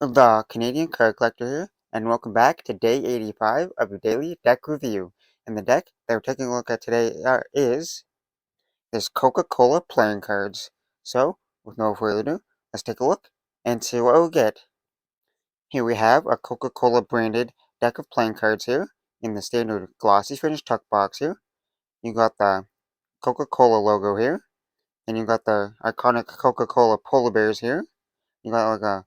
The Canadian Card Collector here, and welcome back to day 85 of your daily deck review. And the deck that we're taking a look at today is this Coca Cola playing cards. So, with no further ado, let's take a look and see what we get. Here we have a Coca Cola branded deck of playing cards here in the standard glossy finish tuck box here. You got the Coca Cola logo here, and you got the iconic Coca Cola polar bears here. You got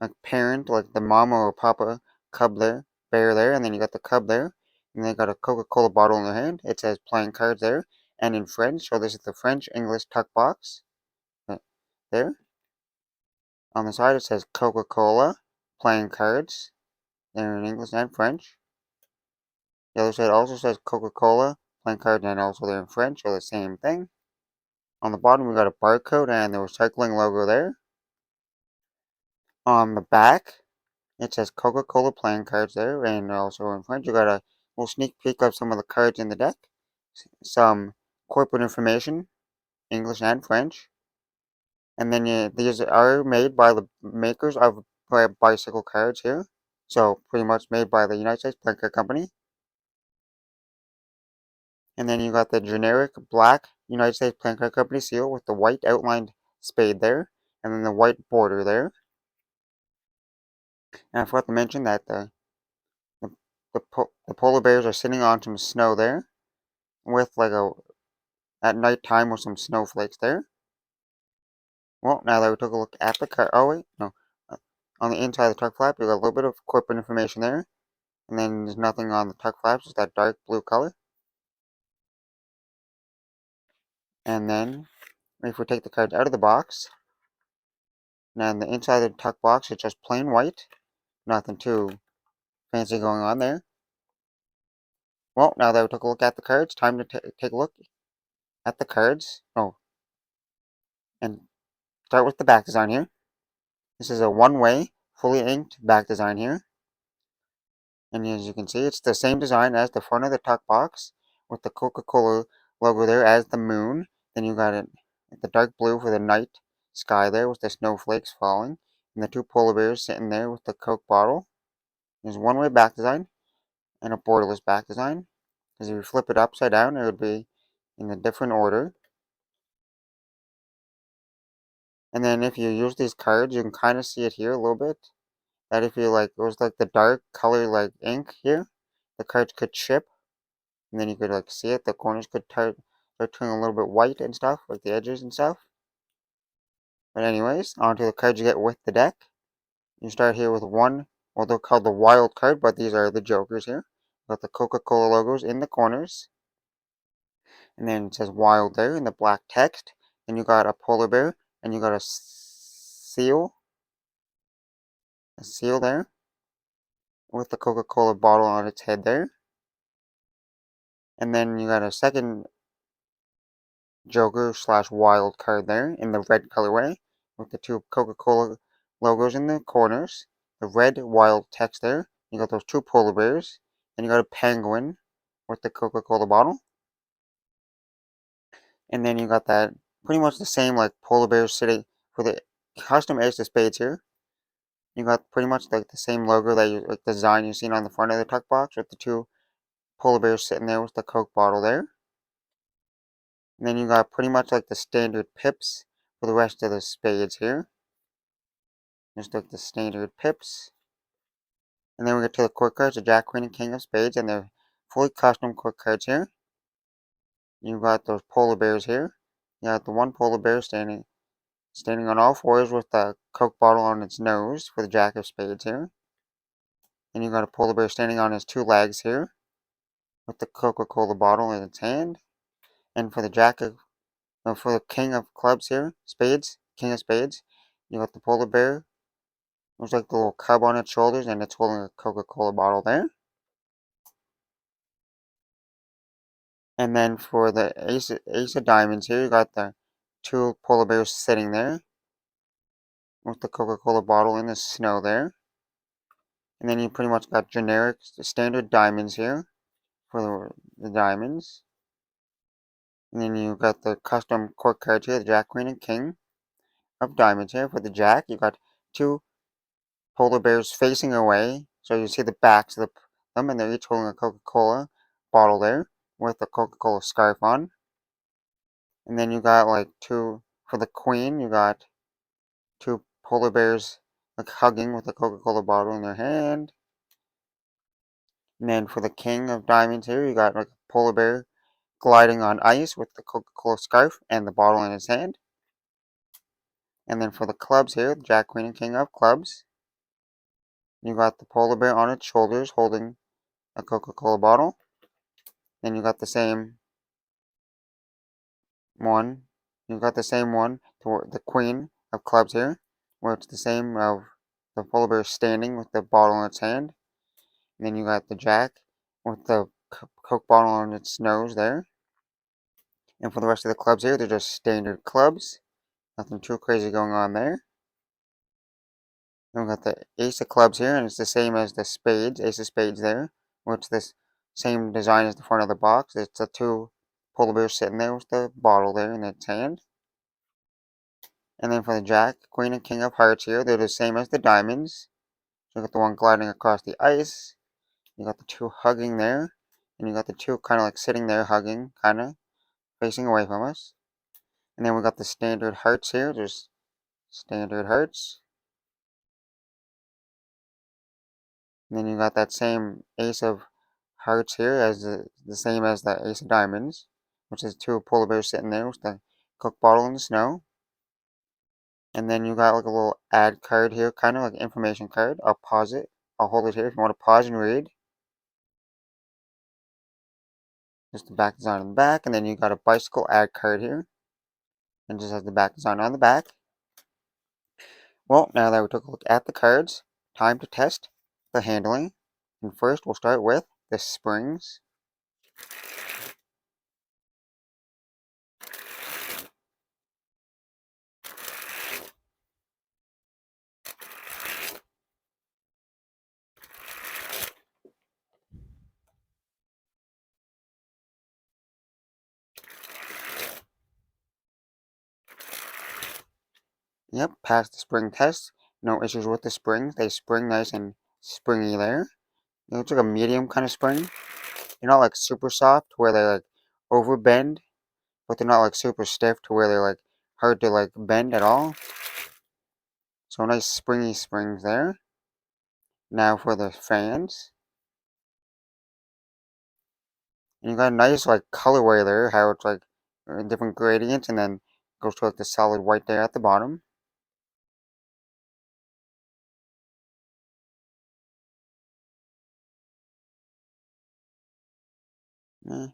like parent, like the mama or papa cub there, bear there, and then you got the cub there, and they got a Coca-Cola bottle in their hand. It says playing cards there, and in French, so this is the French English tuck box. There. On the side it says Coca-Cola playing cards. They're in English and French. The other side also says Coca-Cola playing cards, and also they're in French, so the same thing. On the bottom we got a barcode and the recycling logo there. On the back it says Coca-Cola playing cards there, and also in French. You got a little sneak peek of some of the cards in the deck. Some corporate information, English and French. And then these are made by the makers of bicycle cards here. So pretty much made by the United States Playing Card Company. And then you got the generic black United States Playing Card Company seal with the white outlined spade there, and then the white border there. And I forgot to mention that the, the polar bears are sitting on some snow there, with like at night time with some snowflakes there. Well, now that we took a look at the card, oh wait, no, on the inside of the tuck flap, you got a little bit of corporate information there, and then there's nothing on the tuck flaps, just that dark blue color. And then if we take the cards out of the box, now on the inside of the tuck box, it's just plain white, nothing too fancy going on there. Well, now that we took a look at the cards, time to take a look at the cards. Oh, and start with the back design here. This is a one-way, fully inked back design here. And as you can see, it's the same design as the front of the tuck box with the Coca-Cola logo there as the moon. Then you got it the dark blue for the night sky there with the snowflakes falling. And the two polar bears sitting there with the Coke bottle. There's one-way back design and a borderless back design. Because if you flip it upside down, it would be in a different order. And then if you use these cards, you can kind of see it here a little bit. That if you like, it was like the dark color like ink here, the cards could chip, and then you could like see it. The corners could start turning a little bit white and stuff, like the edges and stuff. But anyways, onto the cards you get with the deck. You start here with one, well they're called the wild card, but these are the jokers here. Got the Coca-Cola logos in the corners. And then it says wild there in the black text. Then you got a polar bear, and you got a seal there, with the Coca-Cola bottle on its head there. And then you got a second Joker slash wild card there in the red colorway with the two Coca-Cola logos in the corners. The red wild text there. You got those two polar bears. And you got a penguin with the Coca-Cola bottle. And then you got that pretty much the same like polar bears sitting for the custom ace of spades here. You got pretty much like the same logo that you like the design you've seen on the front of the tuck box with the two polar bears sitting there with the Coke bottle there. And then you got pretty much like the standard pips for the rest of the spades here. Just like the standard pips. And then we get to the court cards, the Jack, Queen, and King of Spades, and they're fully custom court cards here. You got those polar bears here. You got the one polar bear standing on all fours with the Coke bottle on its nose for the Jack of Spades here. And you got a polar bear standing on his two legs here with the Coca-Cola bottle in its hand. And for the for the King of Clubs here, Spades, King of Spades, you got the polar bear. Looks like the little cub on its shoulders, and it's holding a Coca-Cola bottle there. And then for the ace of diamonds here, you got the two polar bears sitting there with the Coca-Cola bottle in the snow there. And then you pretty much got generic standard diamonds here for the diamonds. And then you got the custom court cards here, the Jack, Queen, and King of Diamonds here. For the Jack, you got two polar bears facing away. So you see the backs of them, and they're each holding a Coca Cola bottle there with a Coca Cola scarf on. And then you got like two for the queen. You got two polar bears like hugging with a Coca Cola bottle in their hand. And then for the king of diamonds here, you got like a polar bear gliding on ice with the Coca Cola scarf and the bottle in his hand. And then for the clubs here, the Jack, Queen, and King of clubs, you got the polar bear on its shoulders holding a Coca Cola bottle. Then you got the same one. You got the same one to the Queen of clubs here, where it's the same of the polar bear standing with the bottle in its hand. And then you got the Jack with the Coke bottle on its nose there. And for the rest of the clubs here, they're just standard clubs. Nothing too crazy going on there. Then we got the Ace of clubs here, and it's the same as the spades, Ace of spades there, which the same design as the front of the box. It's the two polar bears sitting there with the bottle there in its hand. And then for the Jack, Queen, and King of hearts here, they're the same as the diamonds. So you got the one gliding across the ice. You got the two hugging there. And you got the two kind of like sitting there hugging, kind of facing away from us. And then we got the standard hearts here, just standard hearts. And then you got that same ace of hearts here as the same as the ace of diamonds, which is two polar bears sitting there with the Coke bottle in the snow. And then you got like a little ad card here, kind of like an information card. I'll pause it. I'll hold it here if you want to pause and read. Just the back design on the back, and then you got a bicycle ad card here, and just has the back design on the back. Well, now that we took a look at the cards, time to test the handling. And first, we'll start with the springs. Yep, passed the spring test. No issues with the springs. They spring nice and springy there. It looks like a medium kind of spring. They're not like super soft where they like over bend, but they're not like super stiff to where they're like hard to like bend at all. So nice springy springs there. Now for the fans. And you got a nice like colorway there, how it's like different gradients and then goes to like the solid white there at the bottom. Eh.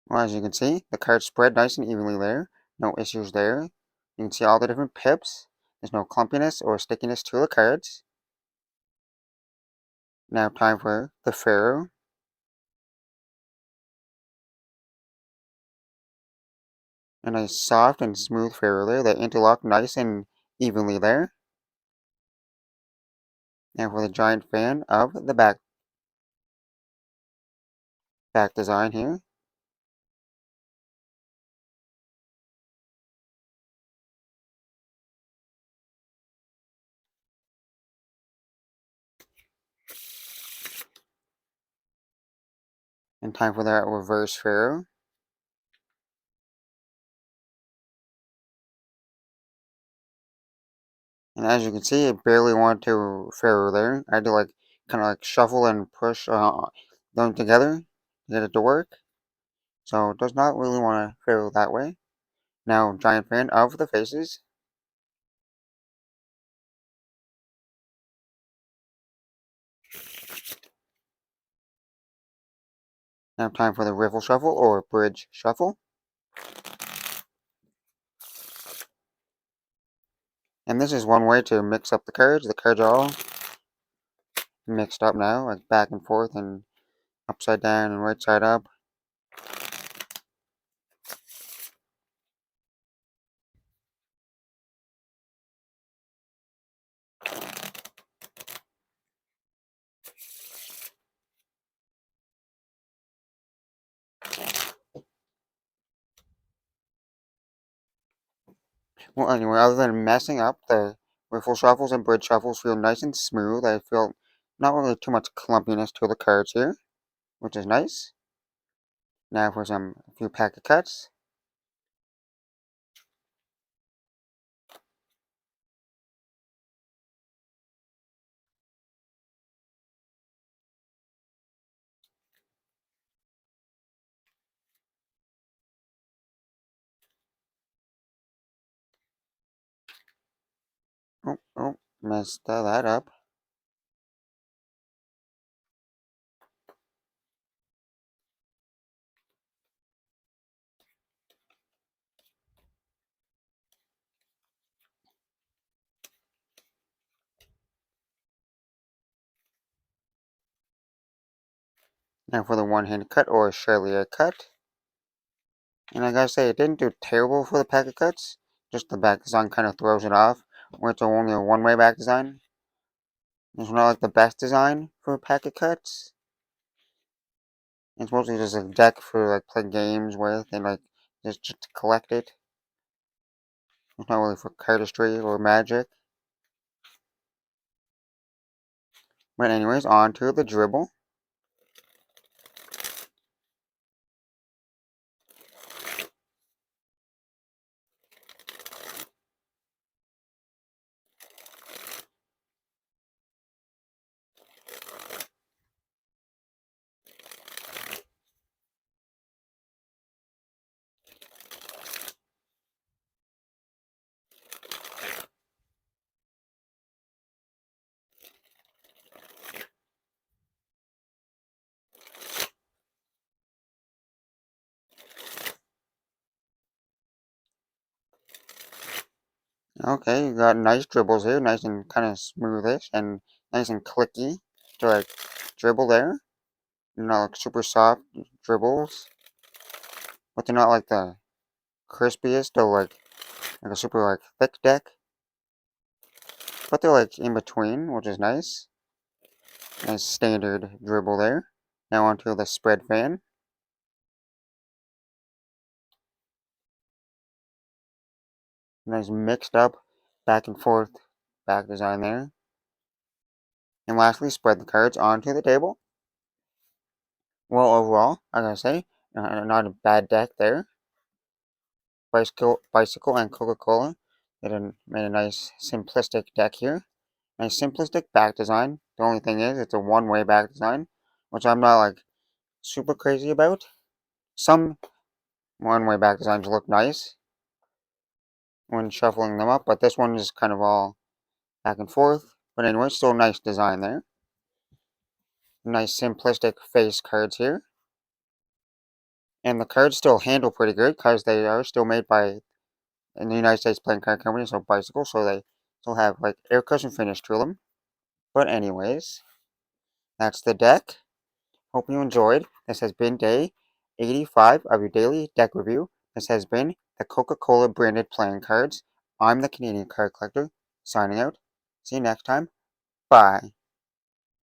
Well, as you can see, the cards spread nice and evenly there. No issues there. You can see all the different pips. There's no clumpiness or stickiness to the cards. Now time for the Pharaoh. A nice soft and smooth Pharaoh there. They interlock nice and evenly there. Now for the giant fan of the back design here. And time for that reverse Pharaoh. And as you can see, it barely wanted to Pharaoh there. I had to like kind of like shuffle and push them together to get it to work. So it does not really want to Pharaoh that way. Now, giant fan of the faces. Now time for the riffle shuffle or bridge shuffle. And this is one way to mix up the cards. The cards are all mixed up now, like back and forth and upside down and right side up. Well, anyway, other than messing up, the riffle shuffles and bridge shuffles feel nice and smooth. I feel not really too much clumpiness to the cards here, which is nice. Now for a few pack of cuts. Oh, messed that up. Now for the one-hand cut or surely a cut. And I gotta say, it didn't do terrible for the pack of cuts. Just the back design kind of throws it off, where it's only a one-way back design. It's not like the best design for pack of cuts. It's mostly just a deck for like play games with and like just to collect it. It's not really for cardistry or magic. But anyways, on to the dribble. Okay, you got nice dribbles here, nice and kind of smoothish and nice and clicky to like dribble there. Not like super soft dribbles, but they're not like the crispiest or like a super like thick deck. But they're like in between, which is nice. Nice standard dribble there. Now onto the spread fan. Nice mixed up back and forth back design there. And lastly, spread the cards onto the table. Well, overall, I gotta say, not a bad deck there. Bicycle and Coca Cola made a nice simplistic deck here. Nice simplistic back design. The only thing is, it's a one-way back design, which I'm not like super crazy about. Some one-way back designs look nice when shuffling them up, but this one is kind of all back and forth. But anyway, still a nice design there. Nice simplistic face cards here. And the cards still handle pretty good because they are still made by in the United States playing card company, so Bicycle, so they still have like air cushion finish to them. But anyways, that's the deck. Hope you enjoyed. This has been day 85 of your daily deck review. This has been the Coca Cola branded playing cards. I'm the Canadian Card Collector, signing out. See you next time. Bye.